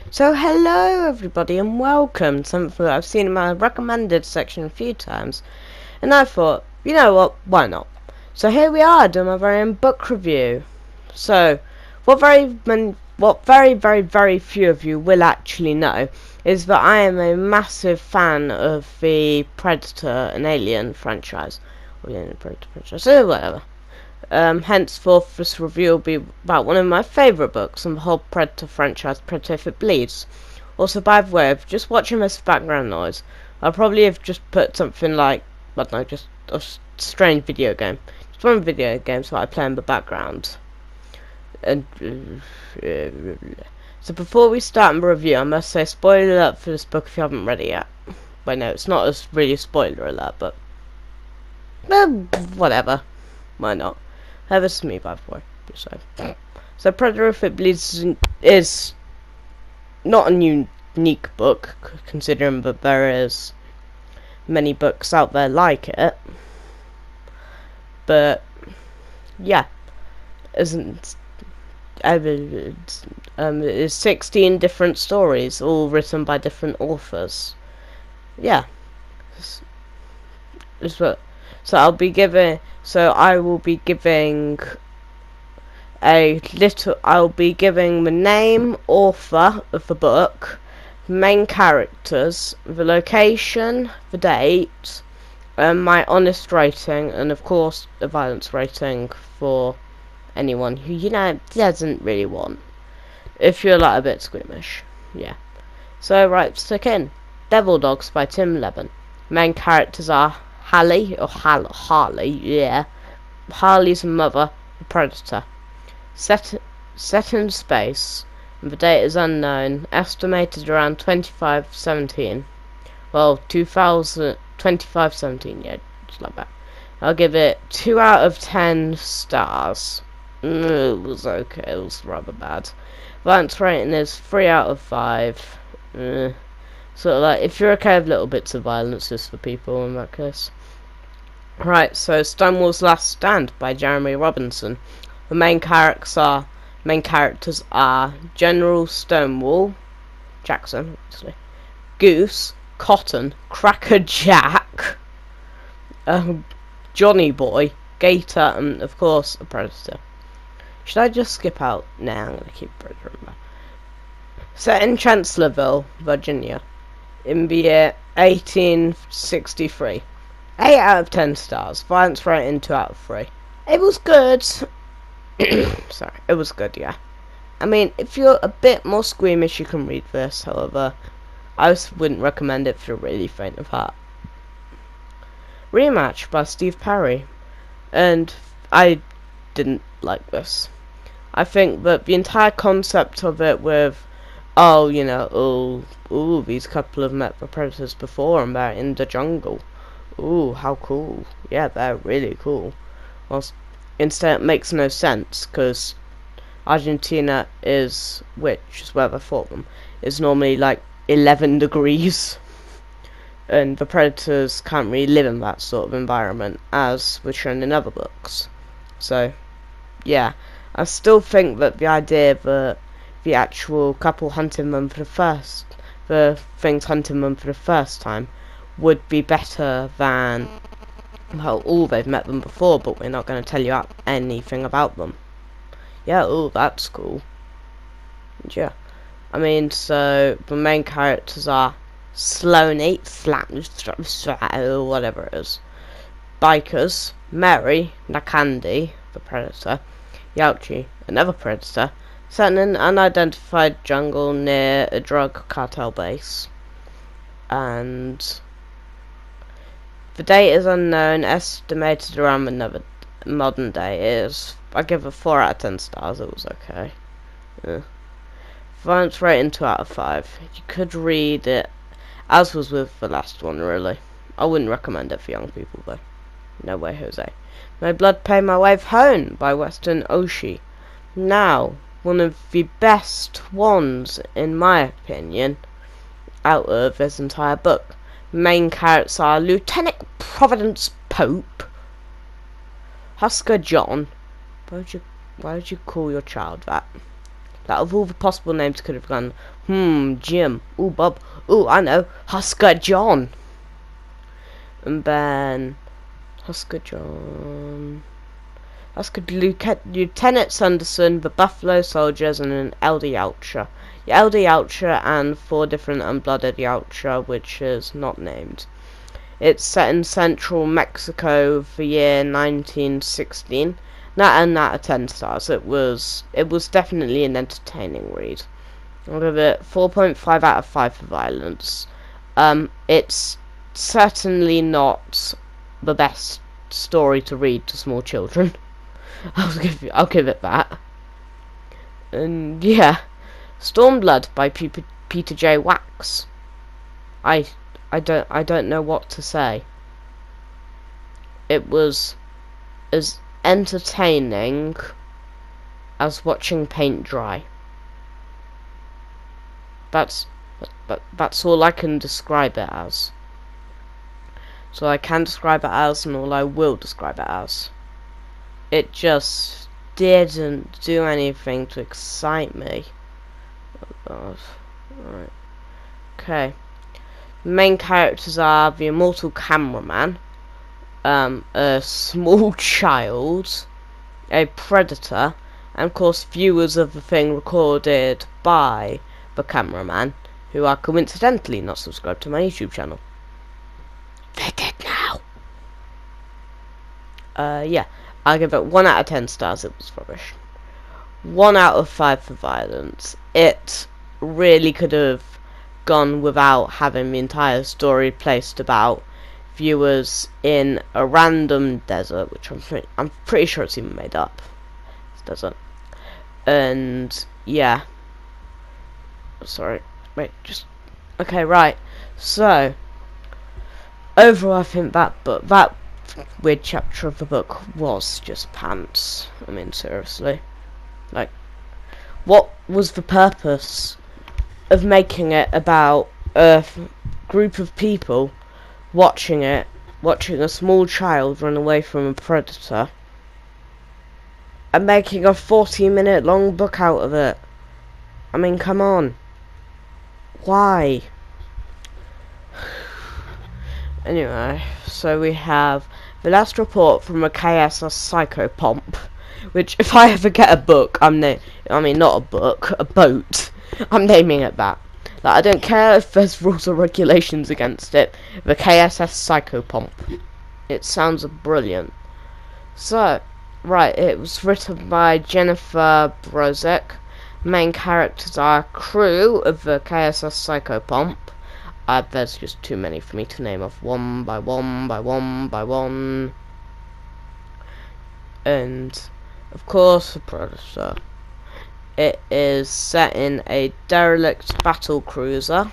So hello everybody and welcome to something that I've seen in my recommended section a few times, and I thought, you know what, why not? So here we are doing my very own book review. So what very few of you will actually know is that I am a massive fan of the Predator and Alien franchise, or the Alien Predator franchise, so whatever. Henceforth, this review will be about one of my favourite books in the whole Predator franchise, Predator If It Bleeds. Also, by the way, if you're just watching this background noise, I'll probably have just put something like, I don't know, just a strange video game. Just one video game that I play in the background. And so before we start the review, I must say spoiler alert for this book if you haven't read it yet. Well, no, it's not really a spoiler alert, but whatever. Why not? This is me, by the way. So Predator If It Bleeds is not a unique book, considering that there is many books out there like it. But yeah, it's 16 different stories, all written by different authors. Yeah, so I will be giving I'll be giving the name, author of the book, main characters, the location, the date, my honest rating, and of course the violence rating for anyone who, doesn't really want. If you're like a bit squeamish, yeah. So right, stick in. Devil Dogs by Tim Levin. Main characters are Harley, yeah. Harley's mother, the Predator. Set in space, and the date is unknown, estimated around 2517. Well, 2517, yeah, just like that. I'll give it 2 out of 10 stars. It was okay, it was rather bad. Violence rating is 3 out of 5. Sort of like, if you're okay with little bits of violence, just for people in that case. Right, so Stonewall's Last Stand by Jeremy Robinson. The main characters are General Stonewall Jackson, obviously, Goose, Cotton, Cracker Jack, Johnny Boy, Gator, and of course a Predator. Should I just skip out? Nah, I'm gonna keep Predator in there. Set in Chancellorsville, Virginia, in the year 1863. 8 out of 10 stars. Violence rating 2 out of 3. It was good. Sorry, it was good, yeah. I mean, if you're a bit more squeamish, you can read this. However, I wouldn't recommend it if you're really faint of heart. Rematch by Steve Perry. And I didn't like this. I think that the entire concept of it with, these couple have met the Predators before and they're in the jungle. Ooh, how cool. Yeah, they're really cool. Whilst instead it makes no sense, because Argentina is, which is where they fought them, is normally like 11 degrees. And the Predators can't really live in that sort of environment, as was shown in other books. So, yeah. I still think that the idea that the actual couple hunting them for the things hunting them for the first time, would be better than, well, they've met them before, but we're not going to tell you anything about them. Yeah, that's cool. Yeah. I mean, so, the main characters are Sloane, whatever it is, Bikers, Mary, Nakandi, the Predator, Yauchi, another Predator, set in an unidentified jungle near a drug cartel base. And the date is unknown, estimated around another modern day is. I give it 4 out of 10 stars, it was okay. Yeah. Violence rating 2 out of 5. You could read it, as was with the last one, really. I wouldn't recommend it for young people, though. No way, Jose. My Blood Pay My Way Home by Weston Oshie. Now, one of the best ones, in my opinion, out of this entire book. Main characters are Lieutenant Providence Pope, Husker John. Why would you call your child that? Out of all the possible names, could have gone, Jim, ooh, Bob, ooh, I know, Husker John. And then, Husker John, Husker Lieutenant Sanderson, the Buffalo Soldiers, and an Elder Yautja. The Elder Yautja and 4 different unblooded Yautja, which is not named. It's set in central Mexico, the year 1916. Not out of 10 stars. It was definitely an entertaining read. I'll give it 4.5 out of 5 for violence. It's certainly not the best story to read to small children. I'll give it that. And yeah, Stormblood by Peter J. Wax. I don't know what to say. It was as entertaining as watching paint dry. That's all I can describe it as. So I can describe it as, and all I will describe it as. It just didn't do anything to excite me. Oh god. Alright. Okay. The main characters are the immortal cameraman, a small child, a predator, and of course viewers of the thing recorded by the cameraman, who are coincidentally not subscribed to my YouTube channel. They're dead now. Yeah, I'll give it 1 out of 10 stars. It was rubbish. 1 out of 5 for violence. It really could have gone without having the entire story placed about viewers in a random desert, which I'm pretty sure it's even made up. This desert. And yeah. Sorry. Wait, just okay, right. So overall I think that weird chapter of the book was just pants. I mean, seriously. Like, what was the purpose of making it about a group of people watching a small child run away from a predator, and making a 40-minute long book out of it? I mean, come on. Why? Anyway, so we have the last report from a KSS Psychopomp, which, if I ever get a book, not a book, a boat, I'm naming it that. Like, I don't care if there's rules or regulations against it. The KSS Psychopomp. It sounds brilliant. So, right, it was written by Jennifer Brozek. Main characters are crew of the KSS Psychopomp. There's just too many for me to name off one by one by one by one. And, of course, the predator. It is set in a derelict battle cruiser.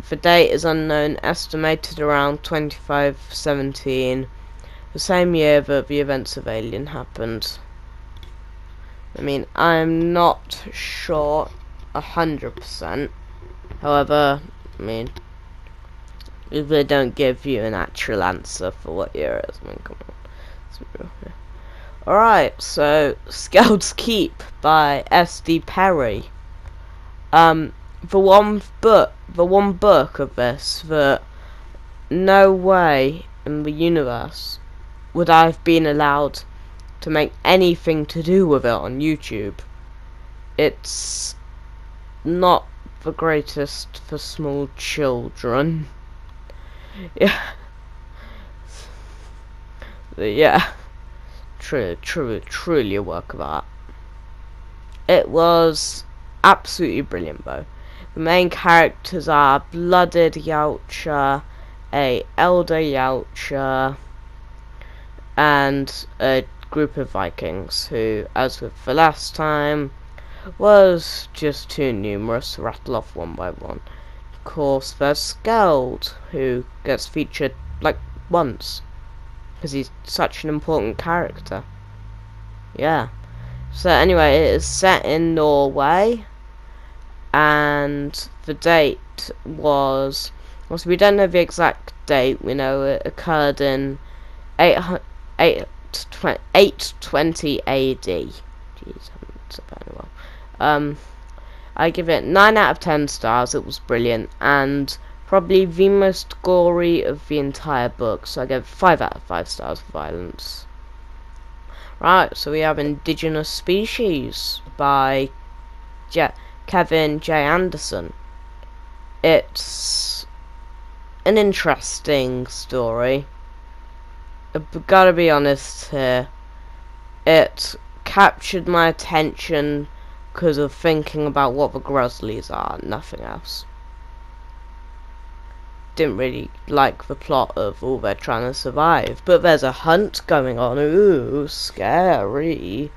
The date is unknown, estimated around 2517, the same year that the events of Alien happened. I mean, I'm not sure 100%. However, I mean, if they don't give you an actual answer for what year it is, I mean, come on. Alright, so Skeld's Keep by S.D. Perry. The one book of this that no way in the universe would I have been allowed to make anything to do with it on YouTube. It's not the greatest for small children. Yeah. Yeah. Truly a work of art. It was absolutely brilliant though. The main characters are blooded Yautja, a elder Yautja, and a group of Vikings who, as with the last time, was just too numerous to rattle off one by one. Of course, there's Skeld, who gets featured like once, because he's such an important character. Yeah. So anyway, it is set in Norway, and the date was, well, so we don't know the exact date. We know it occurred in 820 AD. Jeez, I haven't said that in a while. I give it 9 out of 10 stars. It was brilliant and probably the most gory of the entire book. So I give 5 out of 5 stars for violence. Right, so we have Indigenous Species by Kevin J. Anderson. It's an interesting story. I've gotta be honest here. It captured my attention because of thinking about what the Grizzlies are, nothing else. Didn't really like the plot of all they're trying to survive, but there's a hunt going on. Ooh, scary.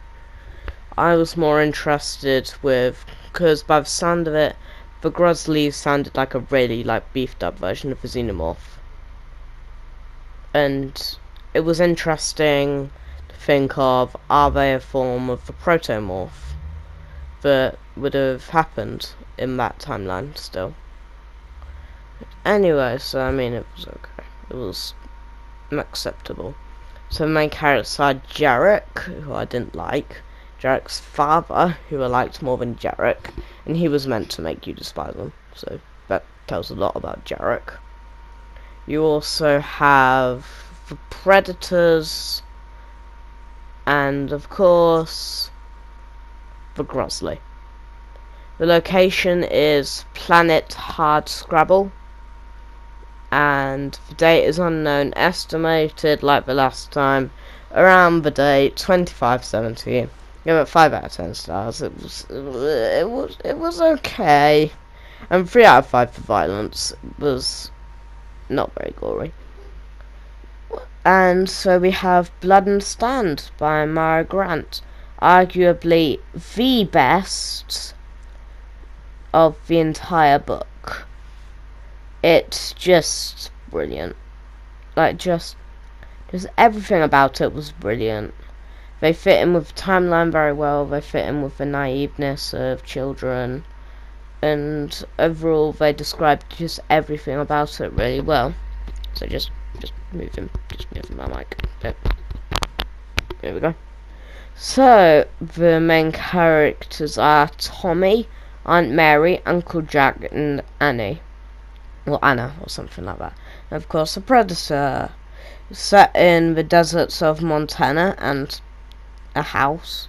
I was more interested with, because by the sound of it, the Grizzlies sounded like a really beefed up version of the Xenomorph, and it was interesting to think of, are they a form of the Protomorph that would have happened in that timeline still. Anyway, so I mean, it was okay. It was acceptable. So the main characters are Jarek, who I didn't like, Jarek's father, who I liked more than Jarek, and he was meant to make you despise him, so that tells a lot about Jarek. You also have the Predators, and of course, the Grizzly. The location is Planet Hardscrabble, and the date is unknown, estimated like the last time, around the date 2517. Give it 5 out of 10 stars. It was okay, and 3 out of 5 for violence. It was not very gory. And so we have Blood and Stand by Mara Grant, arguably the best of the entire book. It's just brilliant. Just everything about it was brilliant. They fit in with the timeline very well. They fit in with the naiveness of children, and overall they described just everything about it really well. So just move my mic. There we go. So the main characters are Tommy, Aunt Mary, Uncle Jack, and Annie. Or Anna, or something like that. And of course, the Predator. Set in the deserts of Montana, and a house.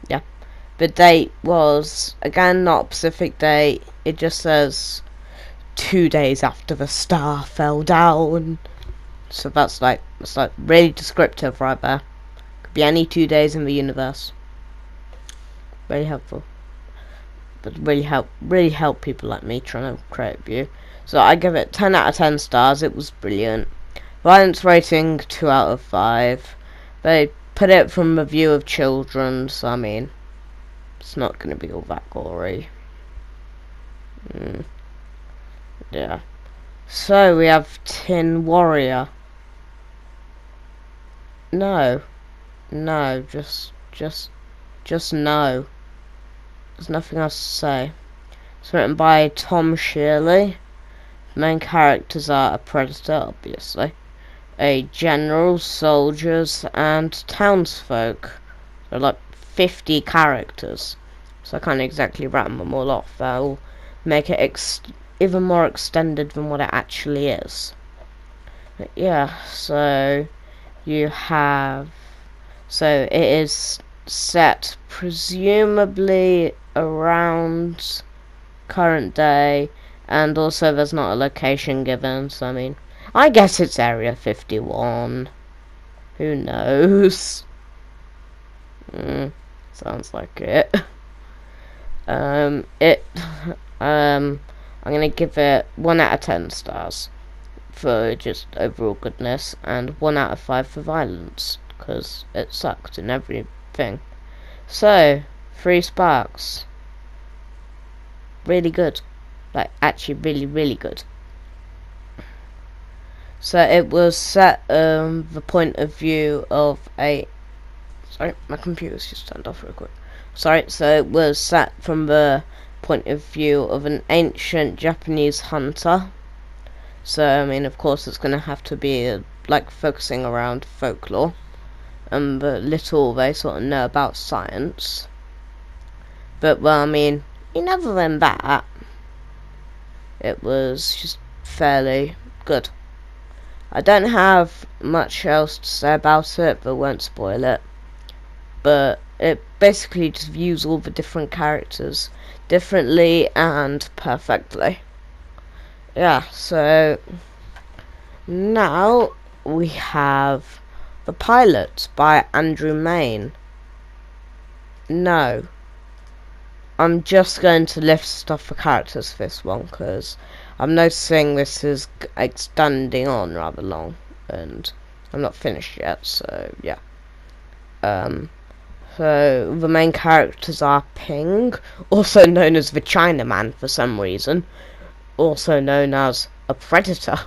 Yeah. The date was, again, not a specific date. It just says 2 days after the star fell down. So that's really descriptive right there. Could be any 2 days in the universe. Very helpful. But really help people like me trying to create a view. So I give it 10 out of 10 stars. It was brilliant. Violence rating 2 out of 5. They put it from the view of children, so I mean, it's not going to be all that gory. Yeah. So we have Tin Warrior. No, just no. There's nothing else to say. It's written by Tom Shirley. The main characters are a predator, obviously, a general, soldiers, and townsfolk. There are 50 characters, so I can't exactly rattle them all off. They'll make it even more extended than what it actually is. But yeah, so you have... So it is set presumably around current day, and also there's not a location given, so I mean, I guess it's Area 51. Who knows? Sounds like it. I'm gonna give it 1 out of 10 stars for just overall goodness, and 1 out of 5 for violence, because it sucked in everything. So, 3 sparks. Really good. Actually really good. So it was set the point of view of a... Sorry, my computer's just turned off real quick. Sorry, so it was set from the point of view of an ancient Japanese hunter. So, I mean, of course it's going to have to be, focusing around folklore and the little they sort of know about science. But, well, I mean, other than that, it was just fairly good. I don't have much else to say about it, but won't spoil it. But it basically just views all the different characters differently and perfectly. Yeah, so now we have The Pilot by Andrew Main. No, I'm just going to list off the characters for this one, because I'm noticing this is extending on rather long, and I'm not finished yet, so yeah. So the main characters are Ping, also known as the Chinaman for some reason, also known as a predator.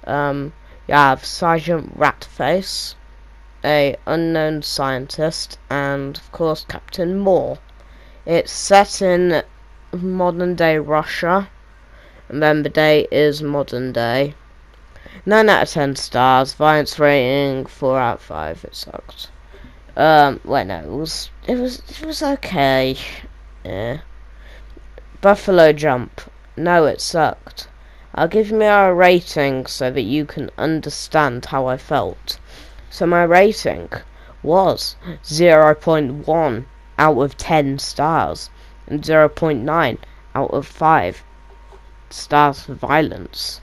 You have Sergeant Ratface, a unknown scientist, and of course Captain Moore. It's set in modern day Russia, and then the day is modern day. 9 out of 10 stars, violence rating 4 out of 5, it sucked. Wait, no, it was okay. Yeah. Buffalo Jump. No, it sucked. I'll give you a rating so that you can understand how I felt. So my rating was 0.1 out of 10 stars and 0.9 out of 5 stars for violence.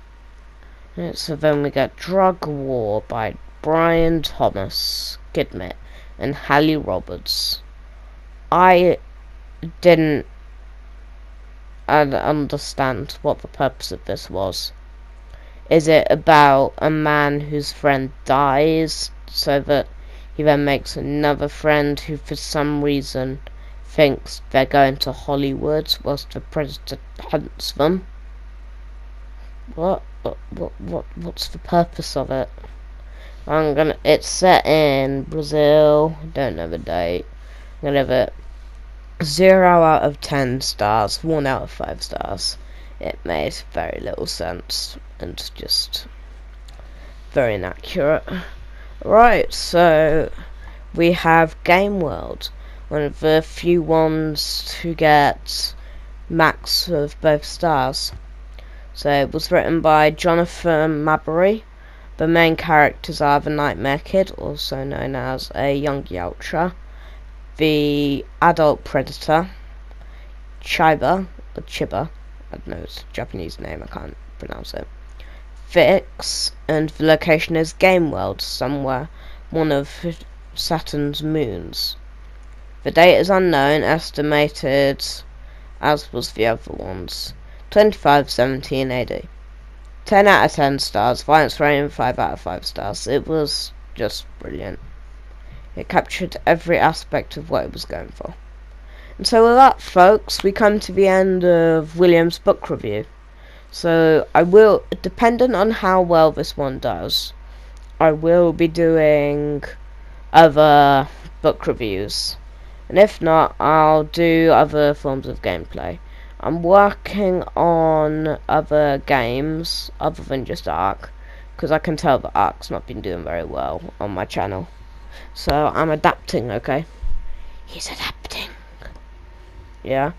So then we get Drug War by Brian Thomas Kidmit and Hallie Roberts. I didn't understand what the purpose of this was. Is it about a man whose friend dies so that he then makes another friend who for some reason thinks they're going to Hollywood whilst the predator hunts them? What's the purpose of it? It's set in Brazil, don't know the date. I'm gonna give it 0 out of 10 stars, 1 out of 5 stars. It made very little sense and just very inaccurate. Right, so we have Game World, one of the few ones to get max of both stars. So it was written by Jonathan Maberry. The main characters are the Nightmare Kid, also known as a young Yautja, the adult predator, Chiba, or Chiba, I don't know, it's a Japanese name, I can't pronounce it, Vix, and the location is Game World, somewhere, one of Saturn's moons. The date is unknown, estimated, as was the other ones, 2517 AD. 10 out of 10 stars, violence rating 5 out of 5 stars. It was just brilliant. It captured every aspect of what it was going for. And so with that, folks, we come to the end of William's book review. So I will, dependent on how well this one does, I will be doing other book reviews. And if not, I'll do other forms of gameplay. I'm working on other games other than just Ark, because I can tell that Ark's not been doing very well on my channel. So I'm adapting, okay? He's adapting. Yeah.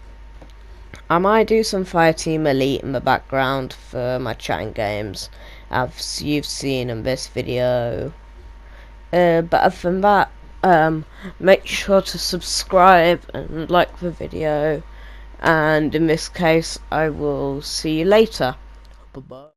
I might do some Fireteam Elite in the background for my chatting games, as you've seen in this video. But other than that, make sure to subscribe and like the video. And in this case, I will see you later. Bye-bye.